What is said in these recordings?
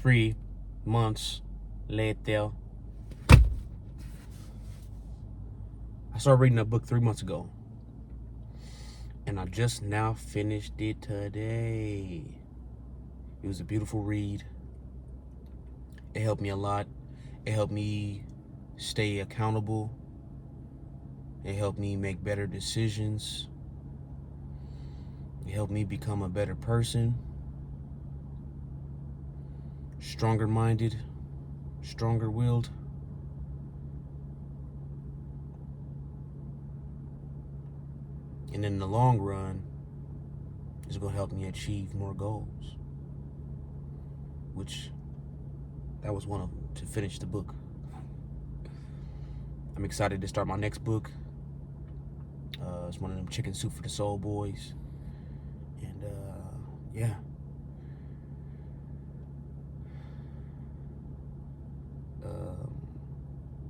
3 months later. I started reading that book 3 months ago, and I just now finished it today. It was a beautiful read. It helped me a lot. It helped me stay accountable. It helped me make better decisions. It helped me become a better person, stronger minded, stronger willed. And in the long run, it's going to help me achieve more goals, which that was one of them, to finish the book. I'm excited to start my next book. It's one of them Chicken Soup for the Soul boys. And yeah.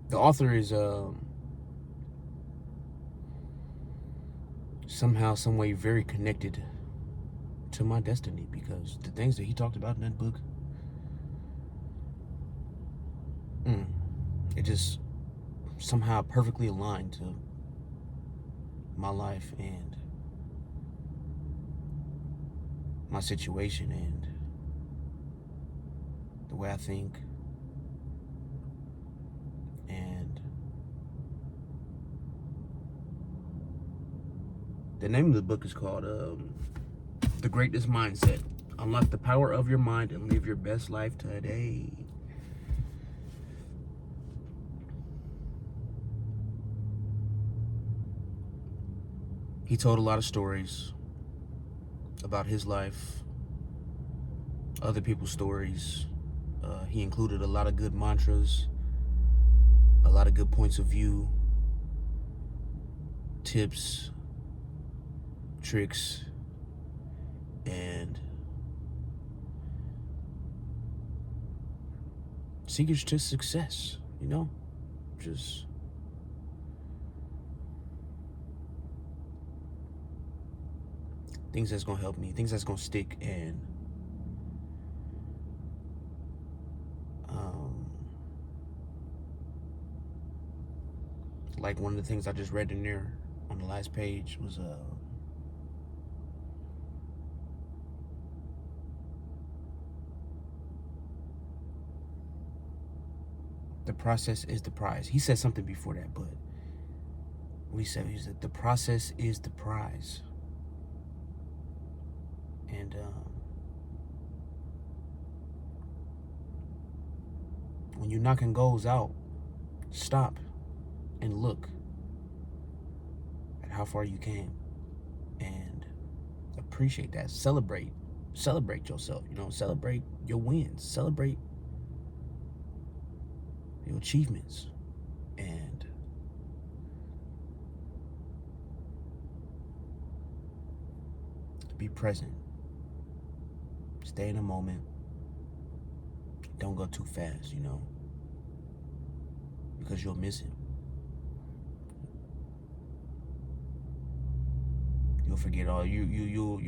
The author is somehow, some way very connected to my destiny, because the things that he talked about in that book, it just somehow perfectly aligned to my life and my situation and the way I think. And the name of the book is called The Greatness Mindset. Unlock the power of your mind and live your best life today. He told a lot of stories about his life, other people's stories. He included a lot of good mantras, a lot of good points of view, tips, tricks, and secrets to success, just things that's gonna help me, things that's gonna stick. And like one of the things I just read in there on the last page was the process is the prize. He said something before that, but what he said the process is the prize. And when you're knocking goals out, stop and look at how far you came and appreciate that. Celebrate yourself, celebrate your wins, celebrate your achievements, and be present. Stay in the moment. Don't go too fast, because you'll miss it. You'll forget all. You'll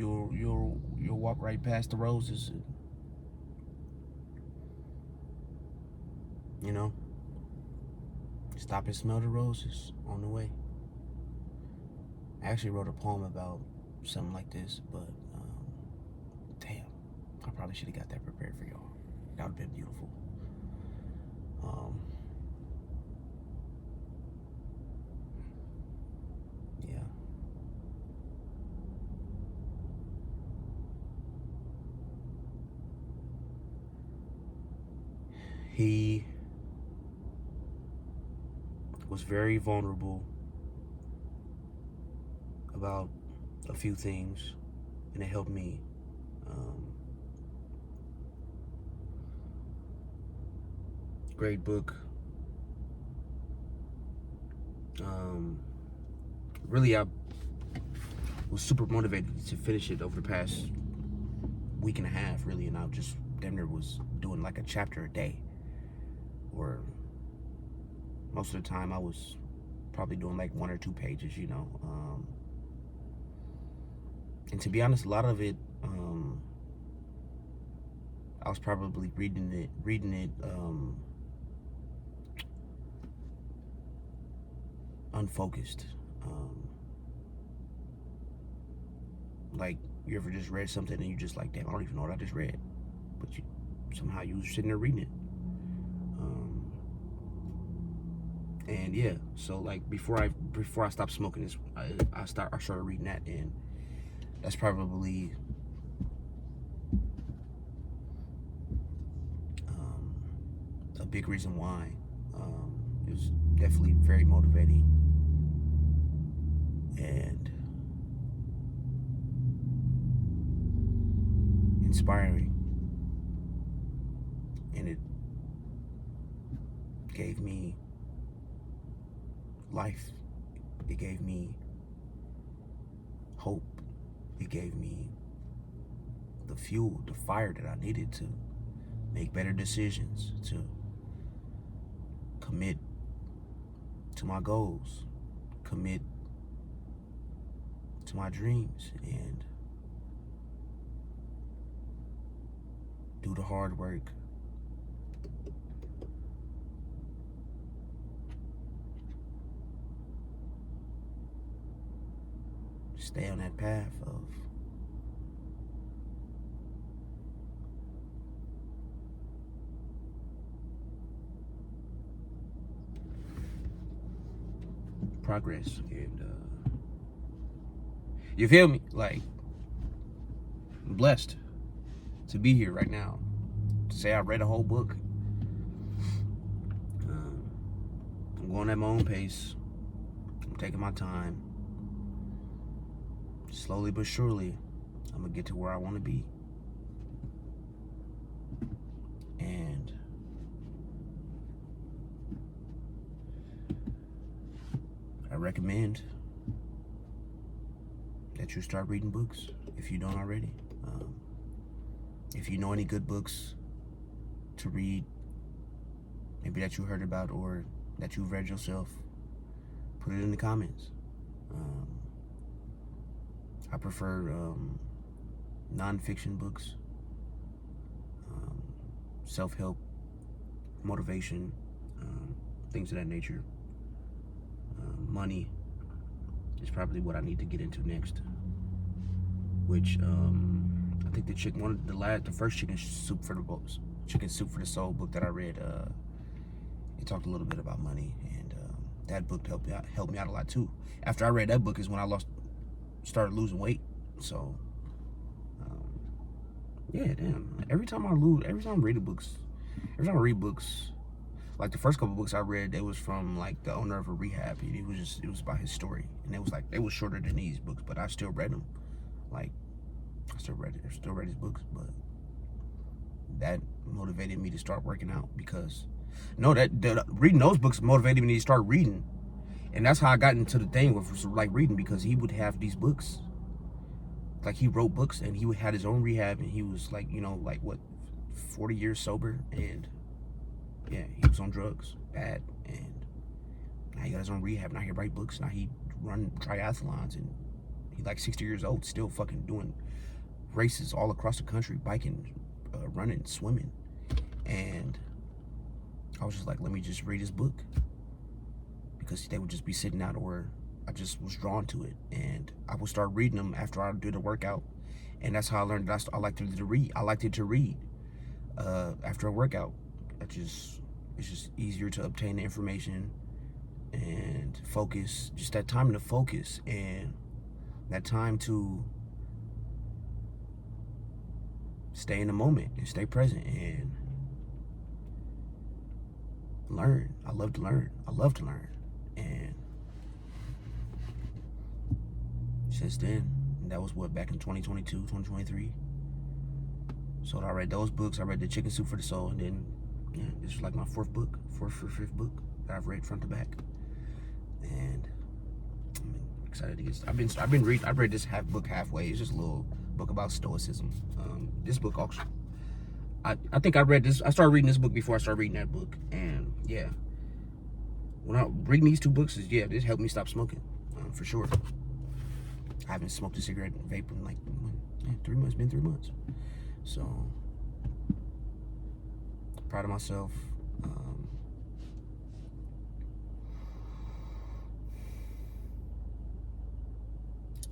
walk right past the roses. Stop and smell the roses on the way. I actually wrote a poem about something like this, but damn, I probably should have got that prepared for y'all. That would have been beautiful. Yeah. He was very vulnerable about a few things, and it helped me. Great book. Really, I was super motivated to finish it over the past week and a half, really, and I just damn near was doing like a chapter a day, or most of the time I was probably doing like 1 or 2 pages, and to be honest, a lot of it I was probably reading it unfocused. Like, you ever just read something and you just like, damn, I don't even know what I just read, but somehow you were sitting there reading it. And yeah, so like before I stopped smoking this, I started reading that, and that's probably a big reason why. It was definitely very motivating and inspiring, and it gave me life. It gave me hope. It gave me the fuel, the fire that I needed to make better decisions, to commit to my goals, commit to my dreams, and do the hard work. Stay on that path of progress, and you feel me? Like, I'm blessed to be here right now, to say I read a whole book. I'm going at my own pace. I'm taking my time. Slowly but surely, I'm gonna get to where I want to be. And I recommend that you start reading books if you don't already. If you know any good books to read, maybe that you heard about or that you've read yourself, put it in the comments. I prefer non-fiction books, self-help, motivation, things of that nature. Money is probably what I need to get into next, which I think the first Chicken Soup for the Soul book that I read, it talked a little bit about money, and that book helped me out a lot too. After I read that book is when I started losing weight. So yeah, damn. Every time I read books, like the first couple books I read, they was from like the owner of a rehab. It was about his story, and it was like they was shorter than these books, but I still read them. Like I still read his books, but that motivated me to start working out, because reading those books motivated me to start reading. And that's how I got into the thing with like reading, because he would have these books. Like, he wrote books, and he had his own rehab, and he was like, like what, 40 years sober, and yeah, he was on drugs, bad, and now he got his own rehab. Now he write books. Now he run triathlons, and he like 60 years old, still fucking doing races all across the country, biking, running, swimming. And I was just like, let me just read his book, because they would just be sitting out, or I just was drawn to it, and I would start reading them after I did a workout. And that's how I learned that I liked it to read. I liked it to read after a workout. It's just easier to obtain the information and focus. Just that time to focus, and that time to stay in the moment and stay present and learn. I love to learn. And since then, that was back in 2022, 2023. So I read those books. I read the Chicken Soup for the Soul, and then this is like my fifth book that I've read front to back. And I'm excited to get started. I read this book halfway. It's just a little book about stoicism. This book also, I think I read this. I started reading this book before I started reading that book, and yeah, when I reading these two books, this helped me stop smoking, for sure. I haven't smoked a cigarette and vape in like 3 months. It's been 3 months. So Proud of myself.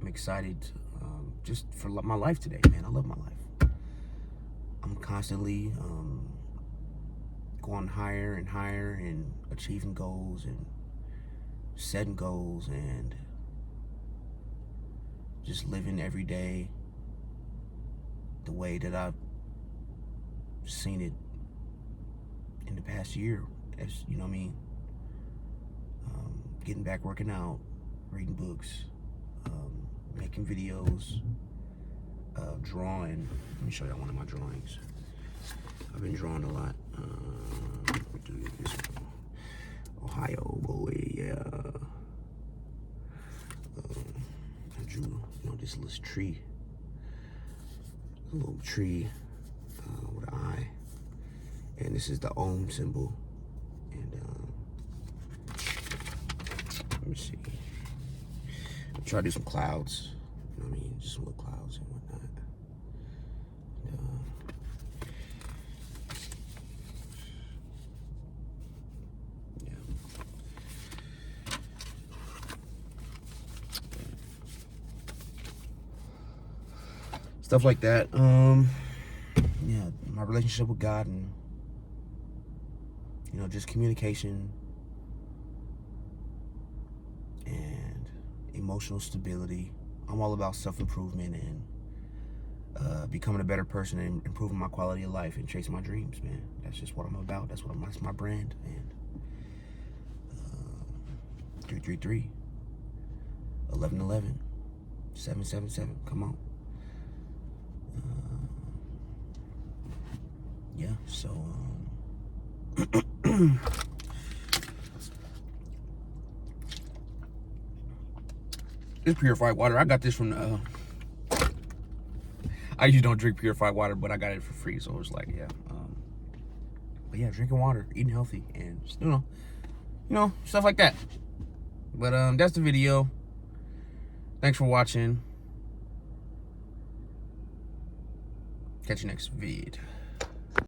I'm excited just for my life today, man. I love my life. I'm constantly going higher and higher and achieving goals and setting goals and just living every day the way that I've seen it in the past year. As you know what I mean? Getting back working out, reading books, making videos, drawing. Let me show you one of my drawings. I've been drawing a lot. Do this one. Ohio boy, yeah. I drew, this little tree. A little tree with an eye. And this is the Ohm symbol. And let me see. I'll try to do some clouds. You know what I mean? Just some little clouds and whatnot. Stuff like that. Yeah, my relationship with God and just communication and emotional stability. I'm all about self-improvement and becoming a better person and improving my quality of life and chasing my dreams, man. That's just what I'm about. That's my brand. And 333 1111 777. Come on. Yeah, so it's purified water. I got this from the I usually don't drink purified water, but I got it for free, so it was like, yeah. But yeah, drinking water, eating healthy, and just, stuff like that. But that's the video. Thanks for watching. Catch you next vid.